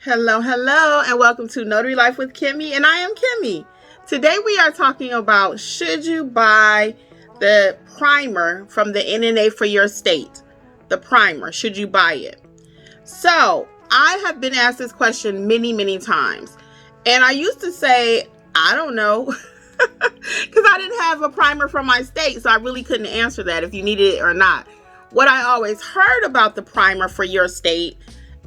Hello, and welcome to Notary Life with Kimmi, and I am Kimmi. Today we are talking about, should you buy the primer from the NNA for your state? The primer, should you buy it? So, I have been asked this question many times, and I used to say, I don't know, because I didn't have a primer from my state, so I really couldn't answer that if you needed it or not. What I always heard about the primer for your state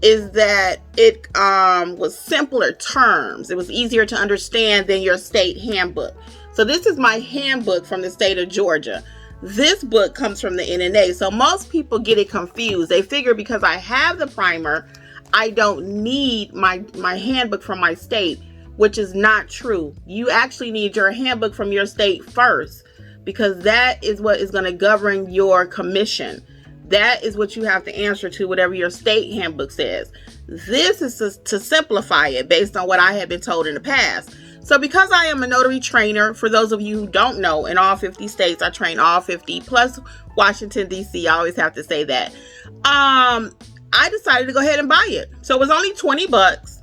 is that it was simpler terms. It was easier to understand than your state handbook. So this is my handbook from the state of Georgia. This book comes from the NNA. So most people get it confused. They figure because I have the primer, I don't need my handbook from my state, which is not true. You actually need your handbook from your state first, because that is what is going to govern your commission. That is what you have to answer to, whatever your state handbook says. This is to simplify it based on what I have been told in the past. So because I am a notary trainer, for those of you who don't know, in all 50 states, I train all 50 plus Washington, D.C. I always have to say that. I decided to go ahead and buy it. So it was only $20.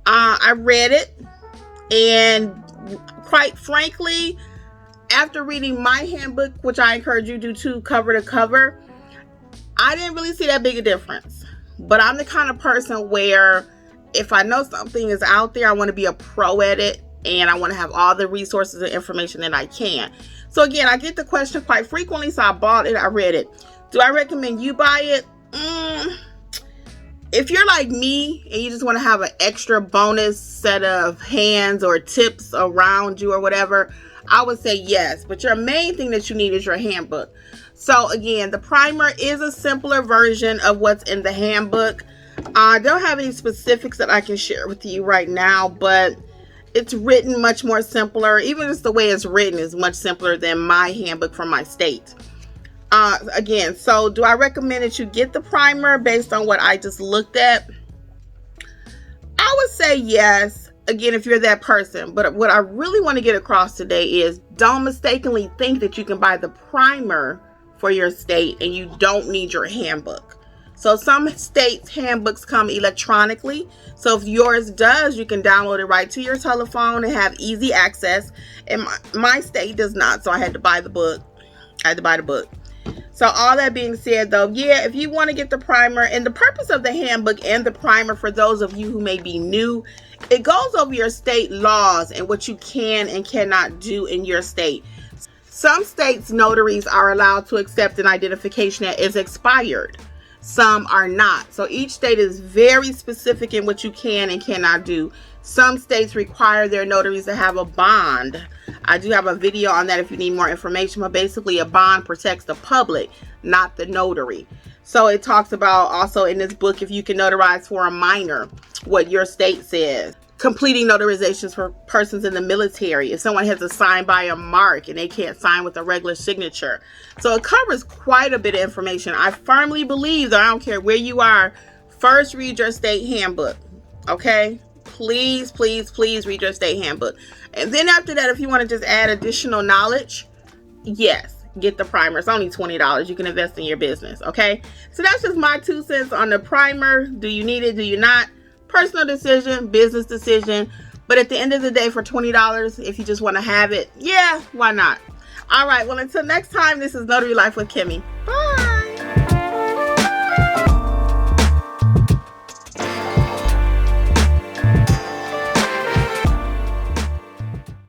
I read it, and quite frankly, after reading my handbook, which I encourage you to do cover to cover, I didn't really see that big a difference. But I'm the kind of person where if I know something is out there, I want to be a pro at it, and I want to have all the resources and information that I can. So again, I get the question quite frequently, so I bought it, I read it. Do I recommend you buy it? If you're like me and you just want to have an extra bonus set of hands or tips around you or whatever, I would say yes. But your main thing that you need is your handbook. So again, the primer is a simpler version of what's in the handbook. I don't have any specifics that I can share with you right now, but it's written much more simpler. Even just the way it's written is much simpler than my handbook from my state. Again, so do I recommend that you get the primer based on what I just looked at? I would say yes. Again, if you're that person. But what I really want to get across today is don't mistakenly think that you can buy the primer for your state and you don't need your handbook. So some states' handbooks come electronically. So if yours does, you can download it right to your telephone and have easy access. And my state does not, so I had to buy the book. So all that being said, though, yeah, if you want to get the primer, and the purpose of the handbook and the primer, for those of you who may be new, it goes over your state laws and what you can and cannot do in your state. Some states' notaries are allowed to accept an identification that is expired. Some are not. So each state is very specific in what you can and cannot do. Some states require their notaries to have a bond. I do have a video on that if you need more information, but basically a bond protects the public, not the notary. So it talks about also in this book, if you can notarize for a minor, what your state says. Completing notarizations for persons in the military, if someone has to sign by a mark and they can't sign with a regular signature. So it covers quite a bit of information. I firmly believe that I don't care where you are, first read your state handbook. Okay? Please read your state handbook. And then after that, if you want to just add additional knowledge, yes, get the primer. It's only $20. You can invest in your business. Okay? So that's just my 2 cents on the primer. Do you need it? Do you not? Personal decision, business decision. But at the end of the day, for $20, if you just want to have it, yeah, why not? All right. Well, until next time, this is Notary Life with Kimmi.